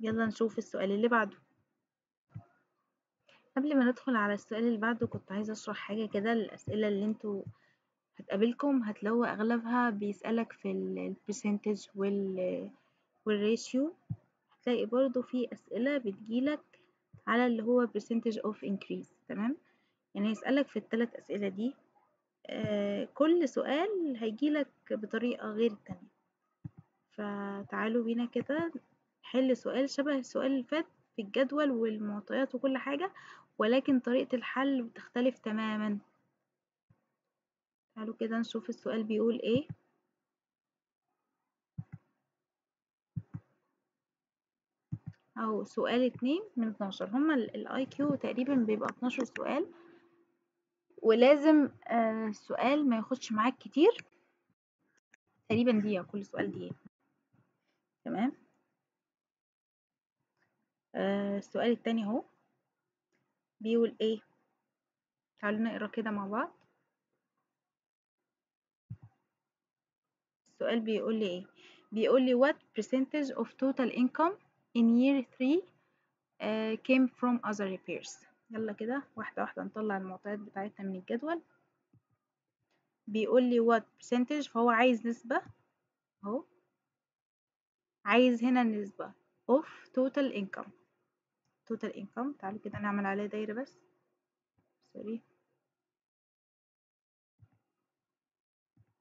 يلا نشوف السؤال اللي بعده. قبل ما ندخل على السؤال اللي بعده كنت عايزة اشرح حاجة كده. الأسئلة اللي انتوا هتقابلكم هتلاقوا أغلبها بيسألك في البرسنتج والريشيو. هتلاقي برضو في أسئلة بتجيلك على اللي هو percentage of increase. تمام، يعني يسألك في الثلاث أسئلة دي. كل سؤال هيجيلك بطريقة غير التانية. فتعالوا بينا كده نحل سؤال شبه السؤال اللي فات في الجدول والمعطيات وكل حاجة، ولكن طريقة الحل بتختلف تماما. تعالوا كده نشوف السؤال بيقول ايه. اهو سؤال 2 من 12. هما الاي كيو تقريبا بيبقى 12 سؤال، ولازم السؤال ما ياخدش معاك كتير، تقريبا دقيقة كل سؤال دقيقة. تمام. السؤال التاني اهو بيقول ايه. تعالوا نقرا كده مع بعض. السؤال بيقول لي ايه. بيقول لي what percentage of total income in year 3 came from other repairs. يلا كده واحدة واحدة نطلع المعطيات بتاعتنا من الجدول. بيقول لي what percentage، فهو عايز نسبة اهو، عايز هنا نسبة of total income. total income تعالوا كده نعمل عليه دايرة بس. سوري،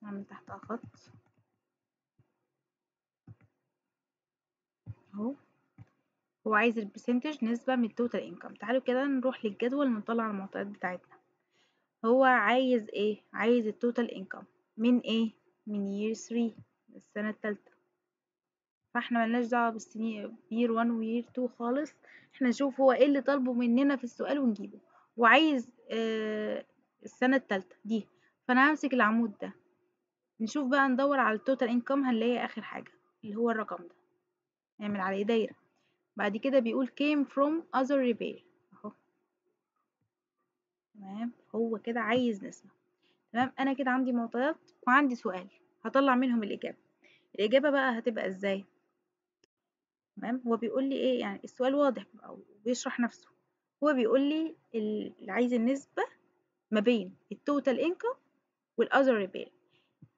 نعمل تحتها خط اهو. هو عايز البرسنتج نسبة من التوتال انكم. تعالوا كده نروح للجدول ونطلع المعطيات بتاعتنا. هو عايز ايه؟ عايز التوتال انكم من ايه؟ من year 3، السنة التالتة. فاحنا ملناش دعوة بالسنين year 1 و year 2 خالص. احنا نشوف هو ايه اللي طالبه مننا في السؤال ونجيبه. وعايز السنة التالتة دي، فانا همسك العمود ده. نشوف بقى ندور على التوتال انكم هنلاقي اخر حاجة اللي هو الرقم ده، نعمل عليه دايرة. بعد كده بيقول came from other repair اهو. تمام، هو كده عايز نسبة. تمام، انا كده عندي معطيات وعندي سؤال هطلع منهم الإجابة. الإجابة بقى هتبقى ازاي؟ تمام، هو بيقول لي ايه؟ يعني السؤال واضح او بيشرح نفسه. هو بيقول لي اللي عايز النسبة ما بين التوتال انكم والاذر ريبير.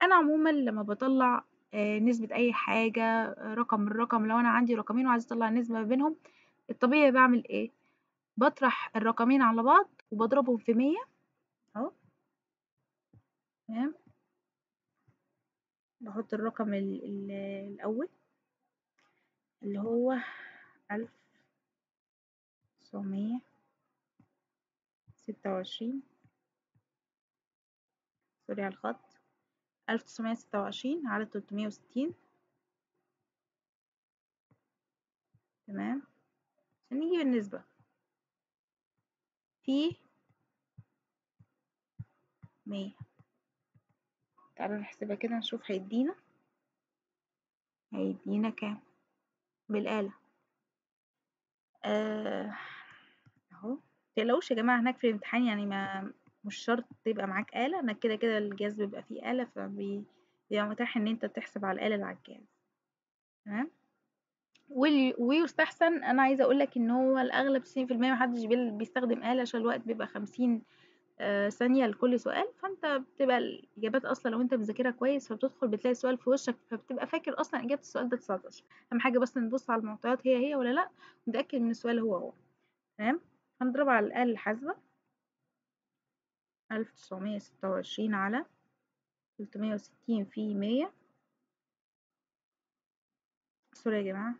انا عموما لما بطلع نسبة اي حاجة، رقم من رقم، لو انا عندي رقمين وعايز اطلع النسبة ما بينهم، الطبيعي بعمل ايه؟ بطرح الرقمين على بعض وبضربهم في 100 اهو. تمام، بحط الرقم الأول اللي هو 1926. سوري على الخط. 1926 على 360. تمام، عشان نجيب النسبة في 100. تعالوا نحسبها كده نشوف هيدينا كام بالآلة. اهو. متقلقوش يا جماعة، هناك في الامتحان يعني ما مش شرط تبقى معاك آلة. انا كده كده الجهاز بيبقى فيه آلة، فبيبقى متاح ان انت تحسب على الآلة اللي على الجهاز. تمام، ويستحسن، انا عايزه اقول لك ان هو الاغلب 90% محدش بيستخدم آلة، عشان الوقت بيبقى 50 ثانية لكل سؤال. فانت بتبقى الاجابات اصلا لو انت مذاكرها كويس، فبتدخل بتلاقي السؤال في وشك، فبتبقى فاكر اصلا اجابة السؤال ده 19. اهم حاجة بس نبص على المعطيات هي ولا لا، ونتأكد من السؤال هو. تمام، هنضرب على الآلة الحاسبة. 1926 على 360 في 100. سوري يا جماعة،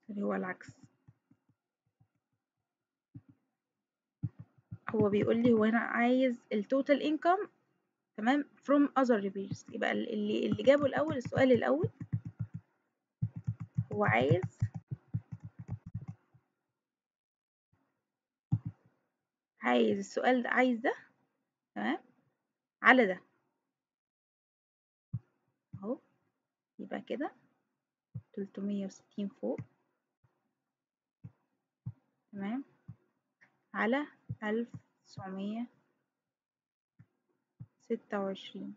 سوري، هو العكس. هو بيقول لي هو هنا عايز التوتال انكم. تمام، from other repairs. يبقى اللي جابه الأول السؤال الأول هو عايز السؤال ده، عايز ده. تمام، على ده اهو. يبقى كده 360 فوق. تمام، على 1926.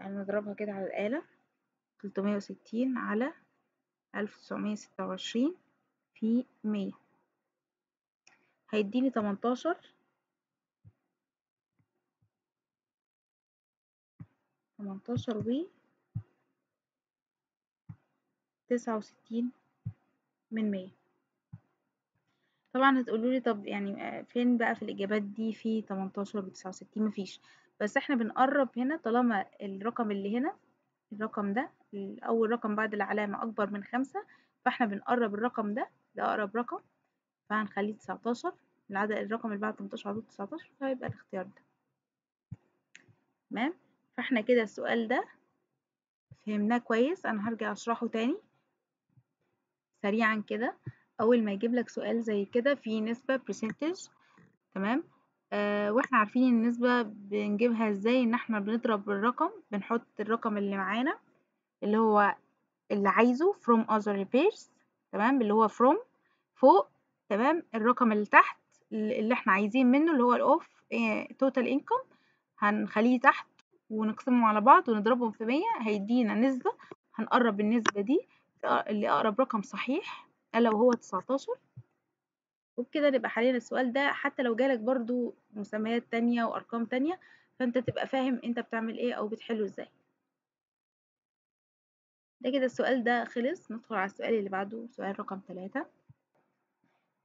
تعالوا نضربها كده على الآلة. 360 على 1926 في 100 هيديني 18 و 69 من 100. طبعا هتقولوا لي طب يعني فين بقى في الإجابات دي في 18 و69؟ مفيش، بس احنا بنقرب هنا طالما الرقم اللي هنا الرقم ده أول رقم بعد العلامة أكبر من 5، فاحنا بنقرب الرقم ده لأقرب رقم، فهنخليه 19. الرقم اللي بعد 18 على طول 19، فيبقى الاختيار ده. تمام، فاحنا كده السؤال ده فهمناه كويس. أنا هرجع أشرحه تاني سريعا كده. أول ما يجيب لك سؤال زي كده في نسبة percentage، تمام، واحنا عارفين النسبة بنجيبها ازاي، ان احنا بنضرب الرقم، بنحط الرقم اللي معانا اللي هو اللي عايزه from other pairs، تمام، اللي هو from فوق، تمام، الرقم اللي تحت اللي احنا عايزين منه اللي هو الاوف total income هنخليه تحت، ونقسمهم على بعض ونضربهم في 100 هيدينا نسبة. هنقرب النسبة دي لأقرب رقم صحيح ألا وهو 19، وبكده نبقى حلينا السؤال ده. حتى لو جالك برضو مسميات تانية وأرقام تانية، فأنت تبقى فاهم أنت بتعمل إيه أو بتحله إزاي. ده كده السؤال ده خلص. ندخل على السؤال اللي بعده، سؤال رقم 3.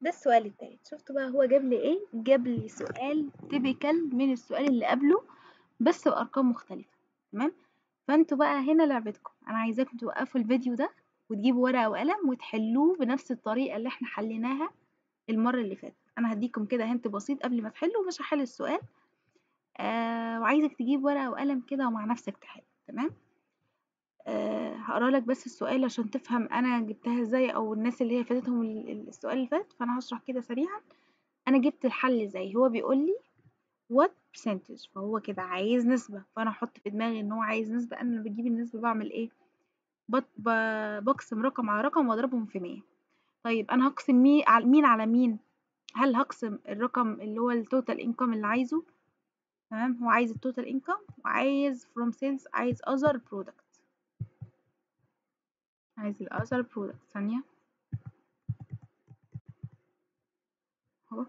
ده السؤال التالت. شفتوا بقى هو جاب لي إيه؟ جاب لي سؤال تيبيكال من السؤال اللي قبله بس بأرقام مختلفة، تمام. فأنتوا بقى هنا لعبتكم، أنا عايزاكم توقفوا الفيديو ده وتجيبوا ورقة وقلم وتحلوه بنفس الطريقة اللي احنا حليناها المرة اللي فاتت. أنا هديكم كده هنت بسيط قبل ما تحلوا، مش هحل السؤال، وعايزك تجيب ورقة وقلم كده ومع نفسك تحل، تمام. هقرا لك بس السؤال عشان تفهم انا جبتها ازاي، او الناس اللي هي فاتتهم السؤال اللي فات، فانا هشرح كده سريعا انا جبت الحل ازاي. هو بيقول لي what percentage، فهو كده عايز نسبة، فانا احط في دماغي ان هو عايز نسبة. انا لما بجيب النسبة بعمل ايه؟ بقسم رقم على رقم واضربهم في 100. طيب انا هقسم مين على مين؟ هل هقسم الرقم اللي هو التوتال انكم اللي عايزه، تمام، هو عايز التوتال انكم وعايز from sales، عايز other product، عايز ال other product. ثانية اهو،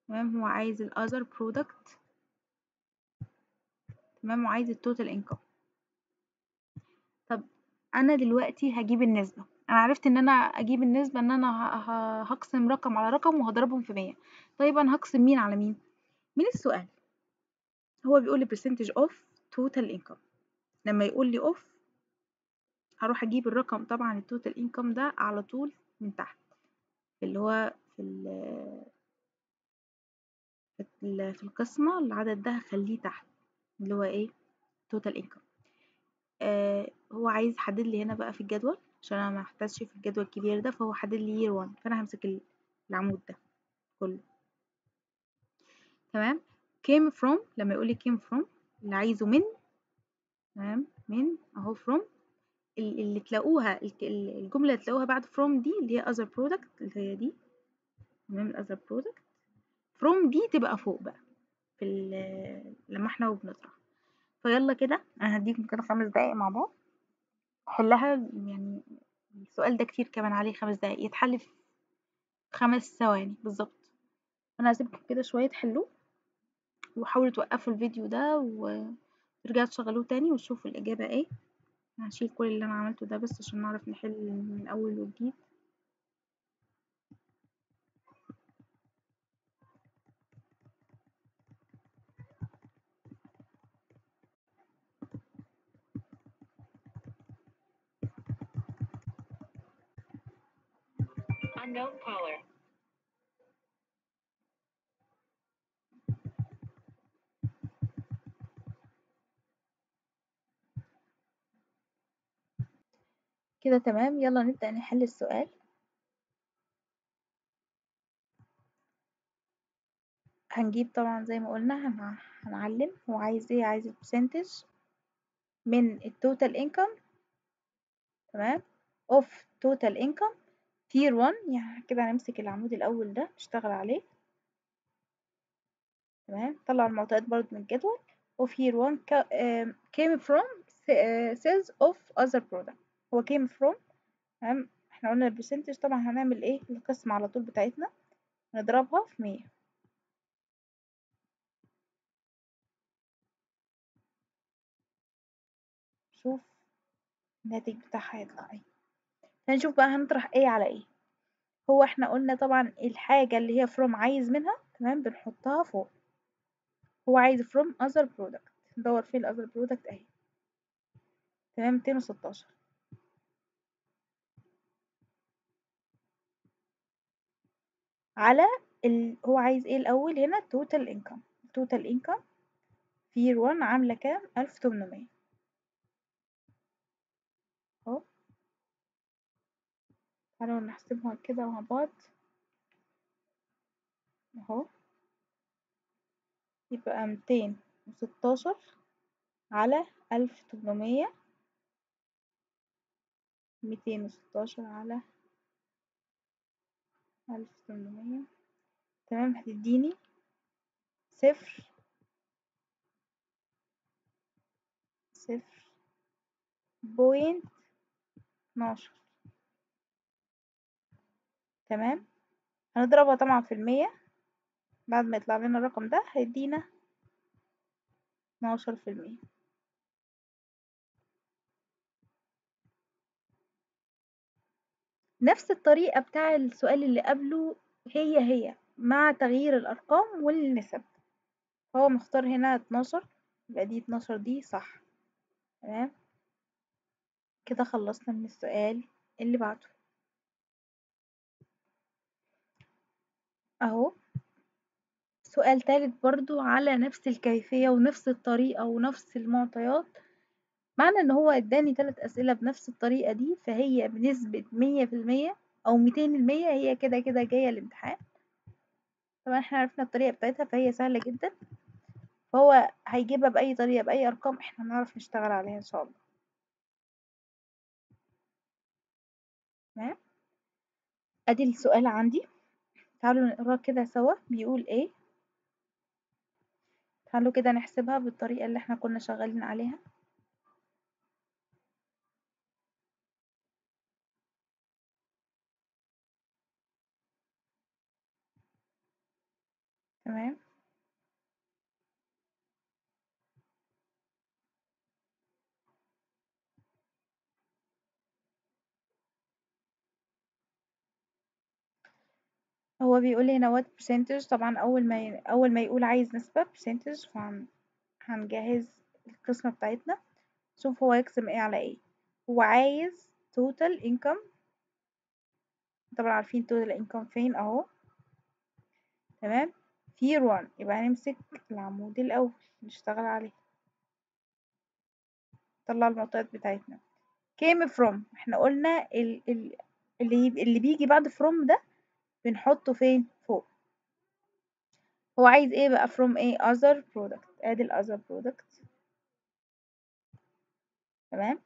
تمام، هو عايز ال other product، تمام، وعايز التوتال انكم. طب انا دلوقتي هجيب النسبة. انا عرفت ان انا اجيب النسبة ان انا هقسم رقم على رقم وهضربهم في 100. طيب انا هقسم مين على مين؟ من السؤال هو بيقول لي percentage of total income. لما يقول لي of هروح اجيب الرقم، طبعا التوتال انكم ده على طول من تحت، اللي هو في القسمة العدد ده هخليه تحت اللي هو ايه total income. هو عايز يحدد لي هنا بقى في الجدول عشان انا ما احتاجش في الجدول الكبير ده، فهو حدد لي year 1، فانا همسك العمود ده كله، تمام. came from، لما يقول لي came from اللي عايزه من، تمام، من اهو from اللي تلاقوها الجملة اللي تلاقوها بعد from دي اللي هي other product اللي هي دي، تمام، other product from دي تبقى فوق بقى في لما احنا وبنطرح. فيلا كده انا هديكم كده 5 دقايق مع بعض حلها، يعني السؤال ده كتير كمان عليه 5 دقايق، يتحل في 5 ثواني بالظبط. انا هسيبكم كده شوية تحلوه، وحاولوا توقفوا الفيديو ده وترجعوا تشغلوه تاني وتشوفوا الإجابة ايه. هشيل كل اللي انا عملته ده بس عشان نعرف نحل من اول وجديد. unknown caller. كده تمام، يلا نبدأ نحل السؤال. هنجيب طبعا زي ما قلنا هنعلم هو عايز ايه، عايز البرسنتج من التوتال انكم، تمام، اوف توتال انكم تير 1. يعني كده هنمسك العمود الاول ده نشتغل عليه، تمام. طلع المعطيات برضو من الجدول. of here one came from sales of other product. هو came from. تمام. احنا قلنا البرسنتج طبعا هنعمل ايه القسمة على طول بتاعتنا، نضربها في 100. شوف الناتج بتاعها هيطلع ايه. هنشوف بقى هنطرح ايه على ايه. هو احنا قلنا طبعا الحاجة اللي هي from عايز منها، تمام، بنحطها فوق. هو عايز from other product، ندور فين ال other product اهي. تمام. 216 على هو عايز ايه الاول هنا total income. total income في year 1 عاملة كام؟ 1800 اهو. تعالوا نحسبها كده مع بعض اهو. يبقى 216 على 1800. 216 على 1800. تمام. هتديني 0.12. تمام. هنضربها طبعا في 100. بعد ما يطلع لنا الرقم ده هيدينا 12%. نفس الطريقة بتاع السؤال اللي قبله، هي مع تغيير الأرقام والنسب. هو مختار هنا 12، يبقى دي 12 دي صح. تمام. كده خلصنا من السؤال اللي بعده اهو. سؤال تالت برضو على نفس الكيفية ونفس الطريقة ونفس المعطيات. معنى ان هو اداني 3 اسئلة بنفس الطريقة دي، فهي بنسبة 100% او 200%، هي كده كده جاية الامتحان. طبعا احنا عرفنا الطريقة بتاعتها فهي سهلة جدا. فهو هيجيبها بأي طريقة بأي أرقام احنا نعرف نشتغل عليها إن شاء الله. تمام. أدي السؤال عندي. تعالوا نقراه كده سوا. بيقول ايه؟ تعالوا كده نحسبها بالطريقة اللي احنا كنا شغالين عليها. تمام. هو بيقول لي هنا what percentage. طبعا أول ما يقول عايز نسبة percentage هنجهز القسمة بتاعتنا. شوف هو يقسم ايه على ايه. هو عايز total income. طبعا عارفين total income فين اهو. تمام. في year 1 يبقى هنمسك العمود الأول نشتغل عليه. نطلع المعطيات بتاعتنا. came from احنا قلنا اللي بيجي بعد from ده بنحطه فين؟ فوق. هو عايز ايه بقى from ايه؟ other product. ادي ال other product. تمام.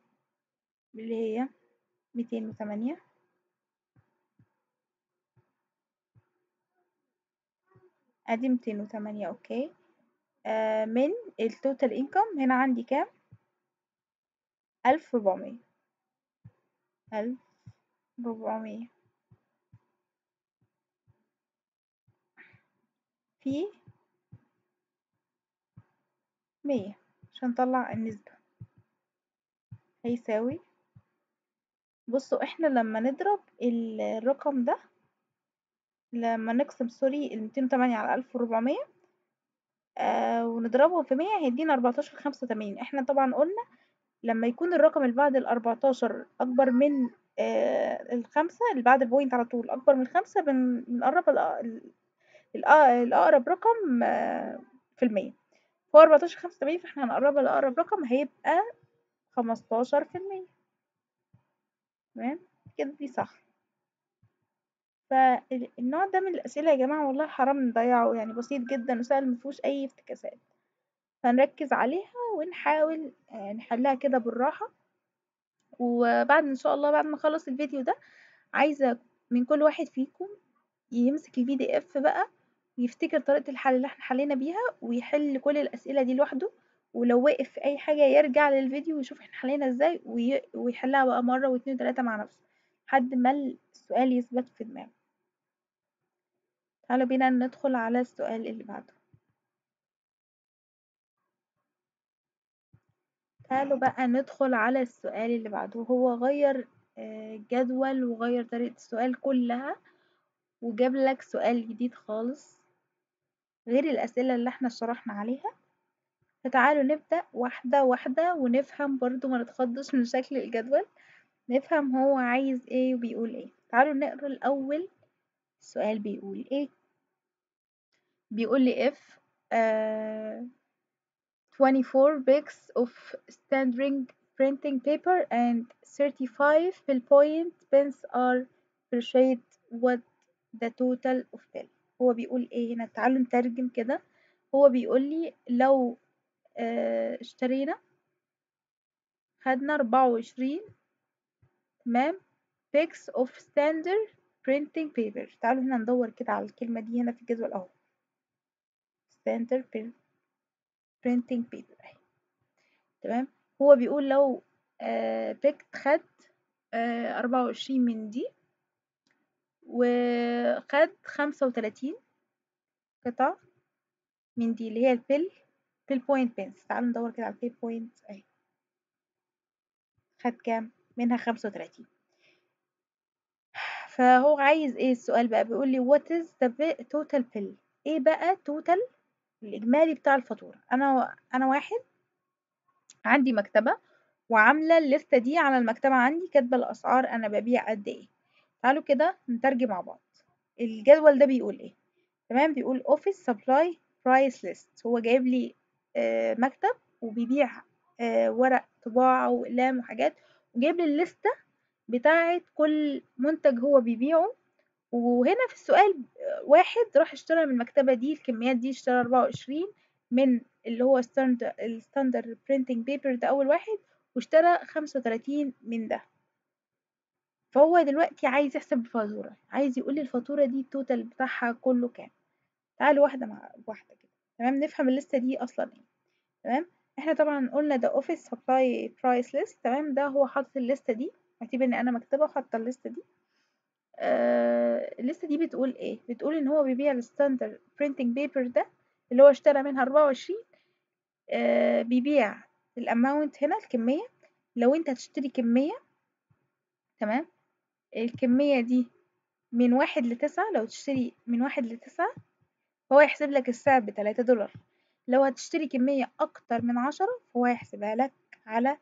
اللي هي 208. ادي 208. اوكي. من التوتال انكم هنا عندي كام؟ 1400. 1400 في 100 عشان نطلع النسبة هيساوي. بصوا احنا لما نضرب الرقم ده، لما نقسم سوري 208 على 1400 ونضربهم في 100 هيدينا 14.85. احنا طبعا قلنا لما يكون الرقم اللي بعد ال14 أكبر من ال5 اللي بعد البوينت على طول أكبر من 5 بنقرب الأقرب رقم في المية. هو 14.85 فاحنا هنقربها لأقرب رقم هيبقى 15%. تمام. كده دي صح. فالنوع ده من الأسئلة يا جماعة والله حرام نضيعه، يعني بسيط جدا وسهل مفيهوش أي افتكاسات. فنركز عليها ونحاول نحلها كده بالراحة. وبعد ان شاء الله بعد ما اخلص الفيديو ده، عايزة من كل واحد فيكم يمسك الPDF بقى يفتكر طريقة الحل اللي احنا حلينا بيها ويحل كل الأسئلة دي لوحده، ولو وقف في أي حاجة يرجع للفيديو ويشوف احنا حلينا ازاي ويحلها بقى مرة واتنين وتلاتة مع نفسه لحد ما السؤال يثبت في دماغه. تعالوا بينا ندخل على السؤال اللي بعده. تعالوا بقى ندخل على السؤال اللي بعده. هو غير جدول وغير طريقة السؤال كلها وجاب لك سؤال جديد خالص غير الأسئلة اللي احنا شرحنا عليها. فتعالوا نبدأ واحدة واحدة ونفهم برضو، ما نتخضش من شكل الجدول، نفهم هو عايز ايه وبيقول ايه. تعالوا نقرا الأول السؤال بيقول ايه. بيقول لي if 24 bags of standard printing paper and 35 ballpoint pens are purchased, what the total of bill. هو بيقول ايه هنا؟ تعالوا نترجم كده. هو بيقول لي لو اشترينا، خدنا 24 تمام bags of standard printing paper. تعالوا هنا ندور كده على الكلمة دي هنا في الجدول اهو، standard printing paper اهي تمام. هو بيقول لو بيكت خد 24 من دي وخد 35 قطعة من دي اللي هي البيل بوينت بنس. تعالوا ندور كده على البيل بوينت اهي، خد كام منها؟ 35. فهو عايز ايه السؤال بقى؟ بيقول لي what is the total bill. ايه بقى total الإجمالي بتاع الفاتورة؟ أنا واحد عندي مكتبة وعاملة الليستة دي على المكتبة عندي، كاتبة الأسعار أنا ببيع قد إيه. تعالوا كده نترجم مع بعض. الجدول ده بيقول إيه؟ تمام، بيقول office supply price list. هو جايب لي مكتب وبيبيع ورق طباعة وأقلام وحاجات، وجايب لي الليستة بتاعة كل منتج هو بيبيعه. وهنا في السؤال واحد راح اشترى من المكتبة دي الكميات دي، اشترى 24 من اللي هو الستاندر برينتنج بيبر ده أول واحد، واشترى 35 من ده. فهو دلوقتي عايز يحسب الفاتورة، عايز يقول لي الفاتورة دي التوتال بتاعها كله كام. تعالوا واحدة مع واحدة كده تمام، نفهم الليستة دي أصلا ايه. تمام، احنا طبعا قلنا ده اوفيس سبلاي برايس ليست. تمام، ده هو حاطط الليستة دي، اعتبر ان انا مكتبة وحاطة الليستة دي. الليستة دي بتقول ايه؟ بتقول ان هو بيبيع الستاندر برينتنج بيبر ده اللي هو اشترى منها 24. بيبيع الاماونت هنا الكمية. لو انت هتشتري كمية تمام، الكمية دي من 1 ل9. لو تشتري من 1 ل9 فهو يحسب لك السعر ب3 دولار. لو هتشتري كمية أكتر من 10 فهو هيحسبها لك على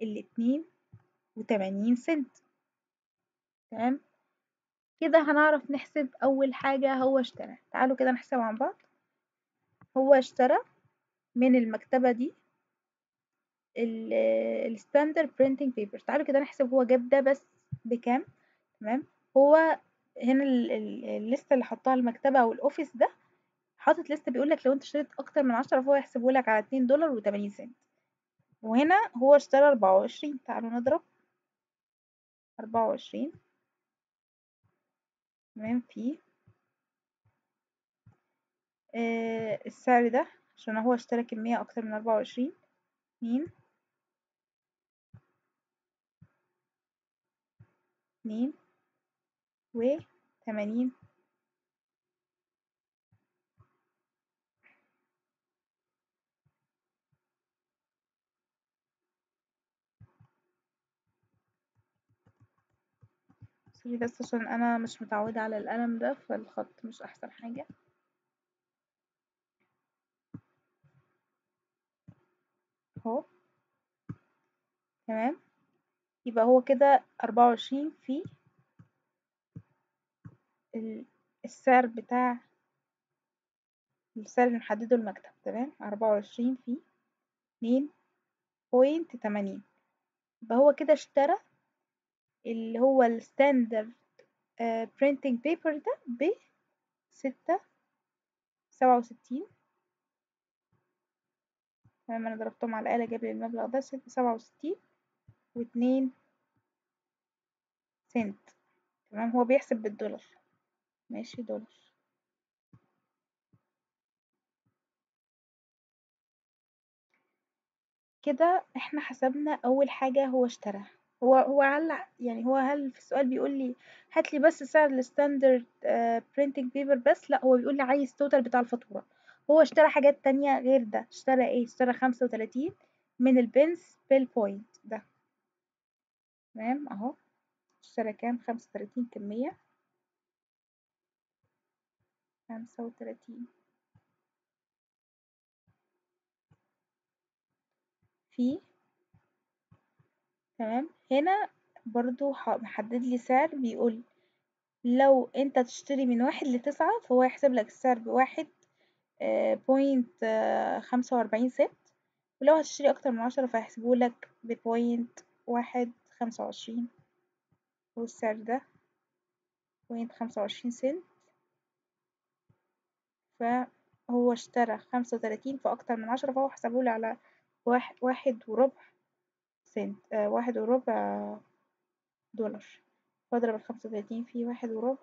82 سنت. تمام، كده هنعرف نحسب أول حاجة هو اشترى. تعالوا كده نحسب عن بعض. هو اشترى من المكتبة دي الستاندر برينتنج بيبر. تعالوا كده نحسب هو جاب ده بس بكام. تمام، هو هنا الليستة اللي حطها المكتبة أو الأوفيس ده حاطط لستة بيقولك لو انت اشتريت أكتر من 10 فهو يحسبهولك على 2 دولار و80 سنت. وهنا هو اشترى 24. تعالوا نضرب 24 تمام في السعر ده عشان هو اشترى كمية أكتر من 24. 2 و80. سوري بس عشان أنا مش متعودة على القلم ده فالخط مش أحسن حاجة اهو. تمام، يبقى هو كده 24 في السعر بتاع السعر اللي محدده المكتب. تمام، 24 في 2.80. يبقى هو كده اشترى اللي هو الستاندرد برينتنج بيبر ده ب6.67. تمام، انا ضربتهم على الآلة جاب لي المبلغ ده 67.2 سنت. تمام، هو بيحسب بالدولار. ماشي، دولار. كده احنا حسبنا اول حاجة هو اشتراها. هو هل في السؤال بيقول لي هات لي بس سعر الستاندرد برينتنج بيبر بس؟ لا، هو بيقول لي عايز توتال بتاع الفاتورة. هو اشترى حاجات تانية غير ده. اشترى ايه؟ اشترى 35 من البنس بيل بوينت ده. تمام اهو. اشترى كام؟ 35 كمية. 35 في. تمام. هنا برضو محدد لي سعر، بيقول لو انت تشتري من 1 ل9 فهو يحسب لك السعر بواحد بوينت 45 سنت. ولو هتشتري اكتر من 10 فهيحسبوا لك ببوينت 1.25. والسعر ده بوينت 25 سنت. فهو اشترى 35 فاكتر من 10 فهو حسبولي على 1.25 سنت. 1.25 دولار. فاضرب 35 في 1.25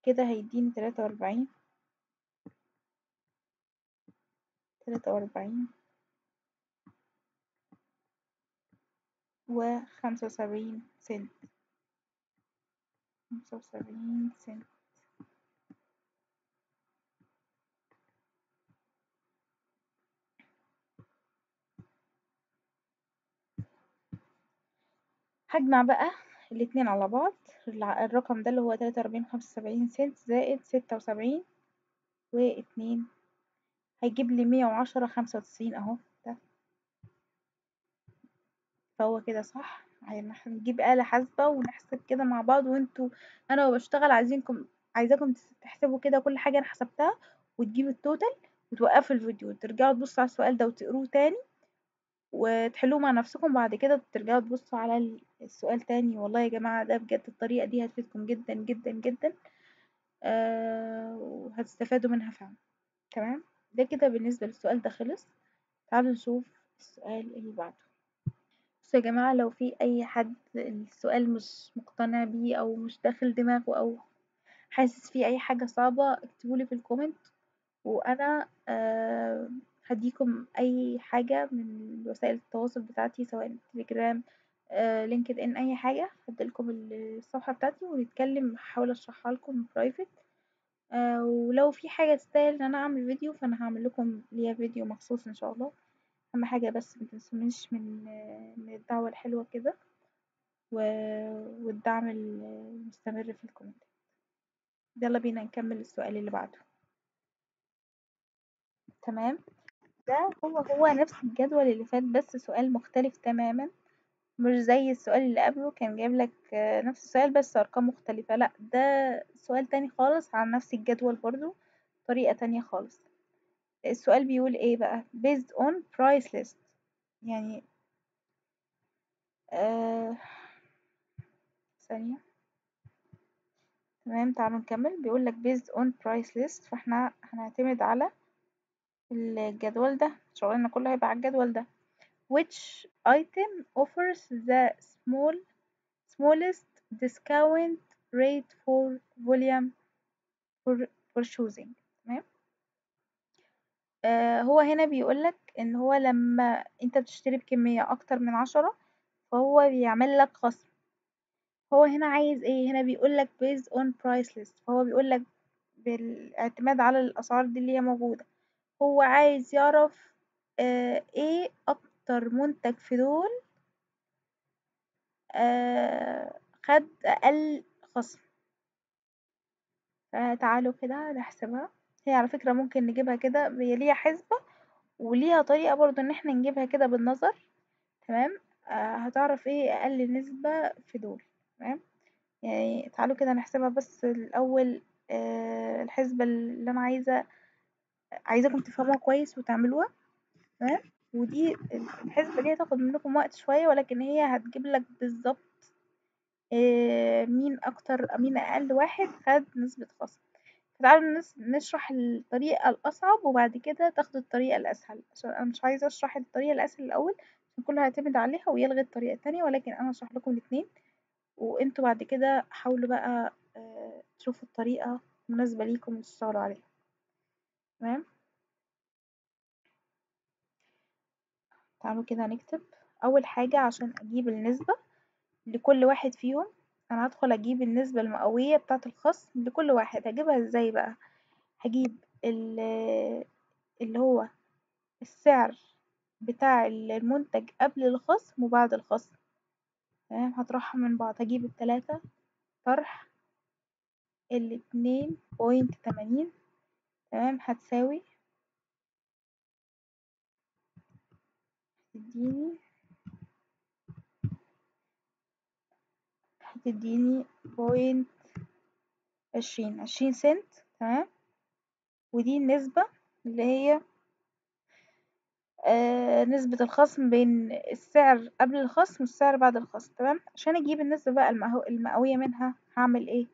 كده هيديني 43 و75 سنت. 75 سنت. هجمع بقى الاتنين على بعض. الرقم ده اللي هو 43 و75 سنت زائد 76 و2 هيجيب لي 110.95 اهو ده. فهو كده صح. يعني هنجيب آلة حاسبة ونحسب كده مع بعض، وانتوا انا وبشتغل عايزاكم تحسبوا كده كل حاجة انا حسبتها، وتجيبوا التوتال، وتوقفوا الفيديو وترجعوا تبصوا على السؤال ده وتقروه تاني وتحلوه مع نفسكم. بعد كده ترجعوا تبصوا على السؤال تاني. والله يا جماعة ده بجد الطريقة دي هتفيدكم جدا جدا جدا. وهتستفادوا منها فعلا. تمام. ده كده بالنسبة للسؤال ده خلص. تعالوا نشوف السؤال اللي بعده. بصوا يا جماعة، لو في أي حد السؤال مش مقتنع بيه أو مش داخل دماغه أو حاسس فيه أي حاجة صعبة اكتبولي في الكومنت، وأنا هديكم أي حاجة من وسائل التواصل بتاعتي سواء تليجرام لينكد ان أي حاجة. هديلكم الصفحة بتاعتي ونتكلم، هحاول أشرحها لكم برايفت. ولو في حاجة تستاهل ان انا اعمل فيديو فانا هعمل لكم ليها فيديو مخصوص ان شاء الله. اهم حاجة بس متنسونيش من الدعوة الحلوة كده والدعم المستمر في الكومنت. يلا بينا نكمل السؤال اللي بعده. تمام. ده هو نفس الجدول اللي فات بس سؤال مختلف تماما. مش زي السؤال اللي قبله كان جايب لك نفس السؤال بس ارقام مختلفة. لا، ده سؤال تاني خالص عن نفس الجدول برضو، طريقة تانية خالص. السؤال بيقول ايه بقى؟ based on price list. يعني آه ثانية. تمام. تعالوا نكمل. بيقول لك based on price list، فاحنا هنعتمد على الجدول ده. شغلنا كله هيبقى على الجدول ده. which item offers the smallest discount rate for volume for, for choosing. تمام. هو هنا بيقولك ان هو لما انت بتشتري بكمية اكتر من 10 فهو بيعمل لك خصم. هو هنا عايز ايه؟ هنا بيقولك based on price list، فهو بيقولك بالاعتماد على الاسعار دي اللي هي موجودة. هو عايز يعرف ايه اكتر منتج في دول خد اقل خصم. فتعالوا كده نحسبها. هي على فكرة ممكن نجيبها كده، هي ليها حسبة وليها طريقة برضو ان احنا نجيبها كده بالنظر. تمام. هتعرف ايه اقل نسبة في دول. تمام. يعني تعالوا كده نحسبها بس الاول. الحسبة اللي انا عايزاكم تفهموها كويس وتعملوها. تمام. ودي الحسبة دي هتاخد منكم وقت شوية، ولكن هي هتجيب لك بالظبط مين اقل واحد خد نسبة خصم. تعالوا نشرح الطريقة الأصعب وبعد كده تاخدوا الطريقة الأسهل، عشان أنا مش عايزة أشرح الطريقة الأسهل الأول عشان كله هيعتمد عليها ويلغي الطريقة التانية، ولكن أنا هشرح لكم الاتنين وانتوا بعد كده حاولوا بقى تشوفوا الطريقة مناسبة ليكم وتشتغلوا عليها. تمام. تعالوا كده نكتب. اول حاجة عشان اجيب النسبة لكل واحد فيهم، انا هدخل اجيب النسبة المئوية بتاعة الخصم لكل واحد. هجيبها ازاي بقى؟ هجيب اللي هو السعر بتاع المنتج قبل الخصم وبعد الخصم. تمام، هطرحها من بعض. هجيب التلاتة طرح 2.80. تمام، هتديني هتديني 20 سنت. تمام، ودي النسبة اللي هي نسبة الخصم بين السعر قبل الخصم والسعر بعد الخصم. تمام، عشان اجيب النسبة بقى المئوية منها هعمل ايه؟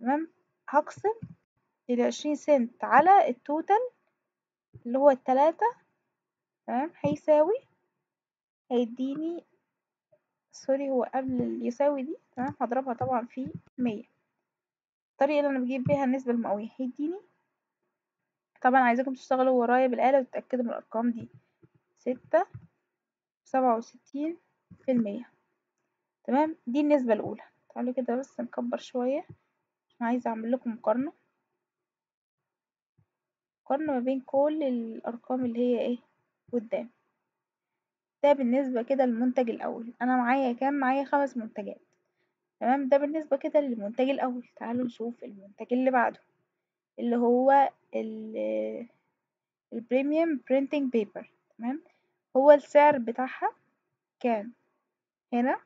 تمام، هقسم 20 سنت على التوتال اللي هو التلاتة. تمام، هيديني سوري، هو قبل يساوي دي. تمام، هضربها طبعا في 100. الطريقة اللي انا بجيب بيها النسبة المئوية هيديني، طبعا عايزاكم تشتغلوا ورايا بالآلة وتتأكدوا من الأرقام دي، 6.67%. تمام، دي النسبة الأولى. تعالوا كده بس نكبر شوية عشان عايزة أعمل لكم مقارنة ما بين كل الأرقام اللي هي ايه قدام. ده بالنسبة كده للمنتج الأول. أنا معايا كام؟ معايا 5 منتجات. تمام، ده بالنسبة كده للمنتج الأول. تعالوا نشوف المنتج اللي بعده اللي هو البريميوم برينتنج بيبر. تمام، هو السعر بتاعها كام هنا؟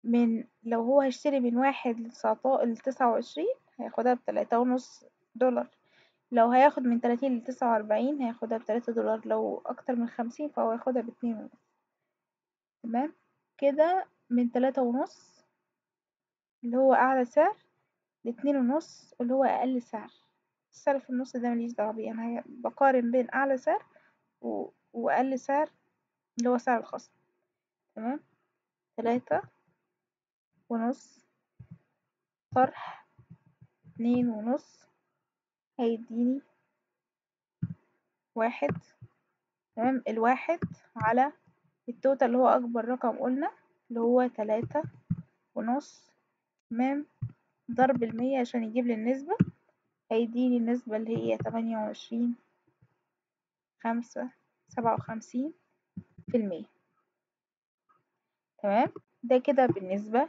من لو هو هيشتري من 1 ل29 هياخدها ب3.5 دولار. لو هياخد من 30 ل49 هياخدها ب3 دولار. لو أكتر من 50 فهو هياخدها ب2.5. تمام، كده من 3.5 اللي هو أعلى سعر ل2.5 اللي هو أقل سعر. السعر في النص ده مليش دعوة بيه، أنا بقارن بين أعلى سعر وأقل سعر اللي هو سعر الخصم. تمام، 3.5 طرح 2.5 هيديني 1. تمام، الواحد على التوتال اللي هو أكبر رقم قلنا اللي هو 3.5. تمام، ضرب 100 عشان يجيب لي النسبة. هيديني النسبة اللي هي 28.57%. تمام، ده كده بالنسبة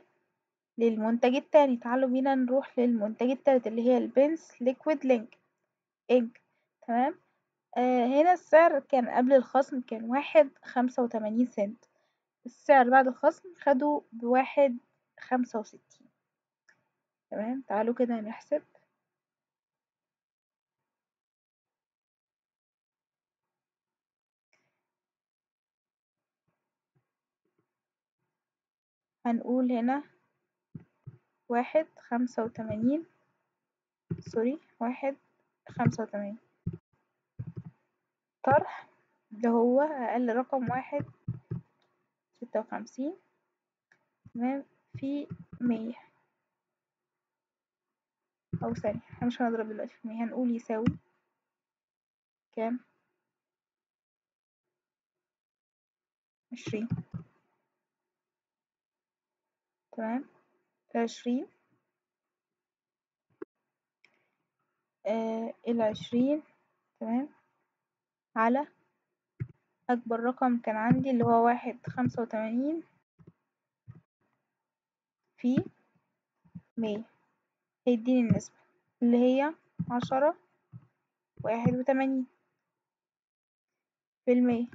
للمنتج التاني. تعالوا بينا نروح للمنتج التالت اللي هي البنس ليكويد إنك. تمام، هنا السعر كان قبل الخصم كان 1.85 سنت. السعر بعد الخصم خده ب1.65. تمام، تعالوا كده نحسب. هنقول هنا 1.85 سوري 1.85 طرح اللي هو أقل رقم 1.56. تمام، في 100 أو ثانية، احنا مش هنضرب دلوقتي في 100، هنقول يساوي كام؟ 20. تمام، 20 ال20. تمام، على أكبر رقم كان عندي اللي هو 1.85 في 100 هيديني النسبة اللي هي 10.81%.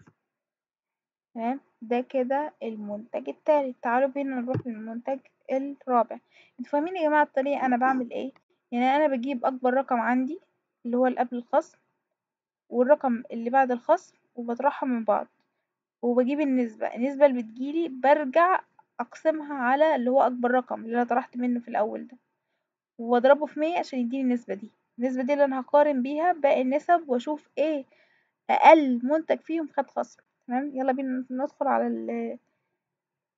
تمام، ده كده المنتج التالت. تعالوا بينا نروح للمنتج الرابع. انتوا فاهمين يا جماعة الطريقة انا بعمل ايه؟ يعني انا بجيب اكبر رقم عندي اللي هو اللي قبل الخصم والرقم اللي بعد الخصم وبطرحهم من بعض وبجيب النسبة اللي بتجيلي برجع اقسمها على اللي هو اكبر رقم اللي انا طرحت منه في الاول ده واضربه في 100 عشان يديني النسبة دي اللي انا هقارن بيها باقي النسب واشوف ايه اقل منتج فيهم خد خصم. تمام، يلا بينا ندخل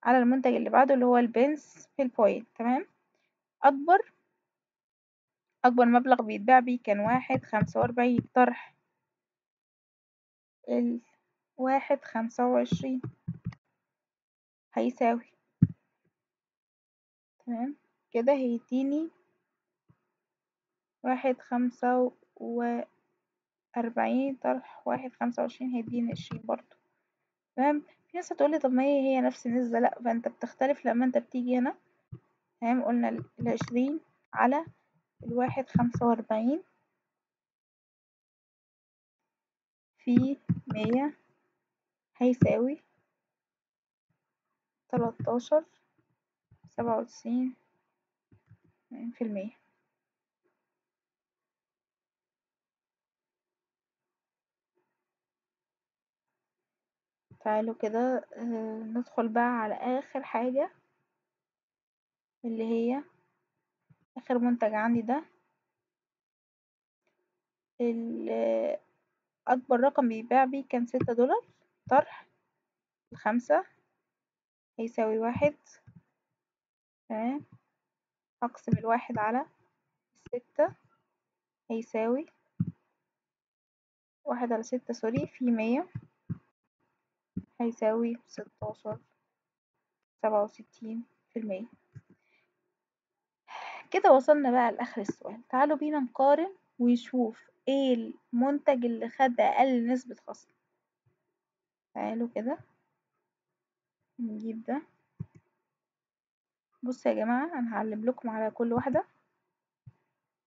على المنتج اللي بعده اللي هو البنس في البوينت. تمام، اكبر مبلغ بيتباع بيه كان 1.45 طرح 1.25 هيساوي، تمام كده هيديني 1.45 طرح 1.25 هيديني 20 برضه، تمام. في ناس هتقولي طب ما هي نفس النسبة، لأ، فانت بتختلف لما انت بتيجي هنا، تمام. قلنا 20 على 1.45 في 100 هيساوي 13.97%. تعالوا كده ندخل بقى على آخر حاجة، اللي هي آخر منتج عندي ده. أكبر رقم بيتباع بيه كان $6، طرح 5 هيساوي 1، تمام. هقسم 1 على 6 هيساوي 1 على 6 سوري في 100 هيساوي 16.67%. كده وصلنا بقى لآخر السؤال. تعالوا بينا نقارن ونشوف ايه المنتج اللي خد أقل نسبة خصم. تعالوا كده نجيب ده. بصوا يا جماعة، أنا هعلم لكم على كل واحدة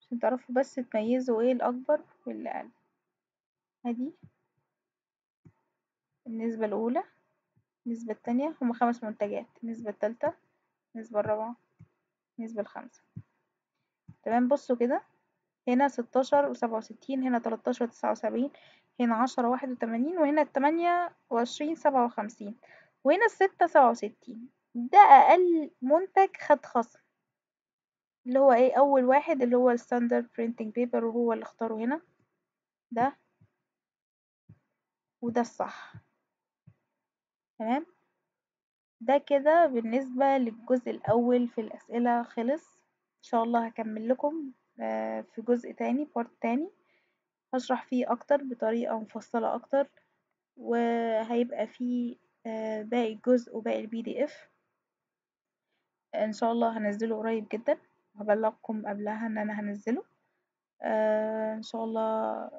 عشان تعرفوا بس تميزوا ايه الأكبر واللي أقل. ادي النسبة الأولى، النسبة التانية، هما 5 منتجات، النسبة التالتة، النسبة الرابعة، النسبة الخامسة، تمام. بصوا كده، هنا 16.67، هنا 13.79، هنا 10.81، وهنا 28.57، وهنا 6.67. ده أقل منتج خد خصم، اللي هو ايه؟ أول واحد اللي هو الستاندرد برينتنج بيبر، وهو اللي اختاره هنا ده، وده الصح، تمام. ده كده بالنسبة للجزء الأول في الأسئلة خلص. إن شاء الله هكمل لكم في جزء تاني، بارت تاني، هشرح فيه أكتر بطريقة مفصلة أكتر، وهيبقى فيه باقي الجزء وباقي البي دي اف. ان شاء الله هنزله قريب جدا، هبلغكم قبلها ان انا هنزله. ان شاء الله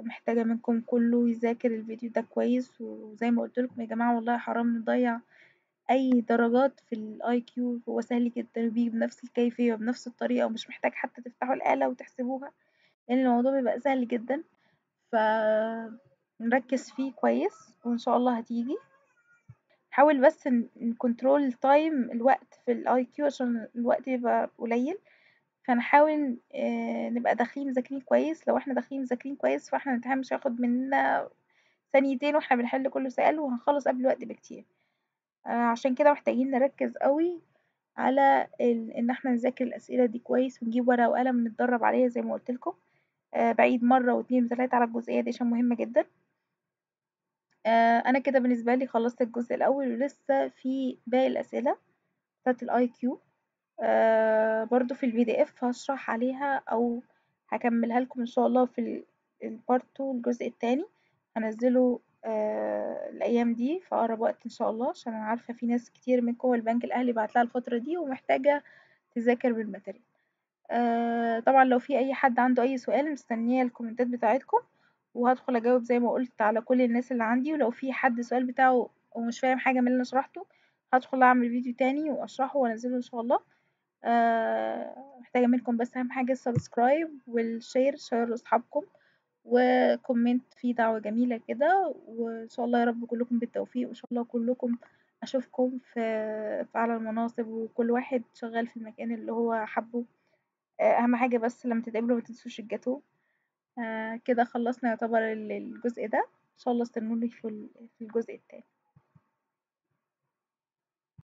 محتاجة منكم كله يذاكر الفيديو ده كويس، وزي ما قلت لكم يا جماعة والله حرام نضيع اي درجات في الاي كيو. هو سهل جدا وبيجي بنفس الكيفية وبنفس الطريقة، ومش محتاج حتى تفتحوا الآلة وتحسبوها، لان الموضوع بيبقى سهل جدا. فنركز فيه كويس وان شاء الله هتيجي. حاول بس نكنترول التايم، الوقت في الاي كيو عشان الوقت يبقى قليل، فنحاول نبقى داخلين مذاكرين كويس. لو احنا داخلين مذاكرين كويس فاحنا الامتحان مش هياخد مننا ثانيتين واحنا بنحل كل سؤال، وهنخلص قبل الوقت بكتير. عشان كده محتاجين نركز قوي على ان احنا نذاكر الاسئله دي كويس، ونجيب ورقه وقلم نتدرب عليها زي ما قلت لكم. بعيد مره واتنين وتلاته على الجزئيه دي عشان مهمه جدا. انا كده بالنسبه لي خلصت الجزء الاول، ولسه في باقي الاسئله بتاعت الاي كيو. برضو في البي دي اف هشرح عليها، او هكملها لكم ان شاء الله في البارت 2 الجزء التاني. هنزله الايام دي في اقرب وقت ان شاء الله، عشان انا عارفه في ناس كتير منكم البنك الاهلي بعتلها الفتره دي ومحتاجه تذاكر بالماتيريال. طبعا لو في اي حد عنده اي سؤال مستنيه الكومنتات بتاعتكم، وهدخل اجاوب زي ما قلت على كل الناس اللي عندي. ولو في حد السؤال بتاعه ومش فاهم حاجه من اللي انا شرحته، هدخل اعمل فيديو تاني واشرحه وانزله ان شاء الله. محتاجة منكم بس أهم حاجة السبسكرايب والشير، شير لأصحابكم، وكومنت فيه دعوة جميلة كده. وإن شاء الله يا رب كلكم بالتوفيق، وإن شاء الله كلكم أشوفكم في أعلى المناصب، وكل واحد شغال في المكان اللي هو حبه. أهم حاجة بس لما تتقابلوا متنسوش الجاتوه. كده خلصنا يعتبر الجزء ده. إن شاء الله استنوني في الجزء التاني.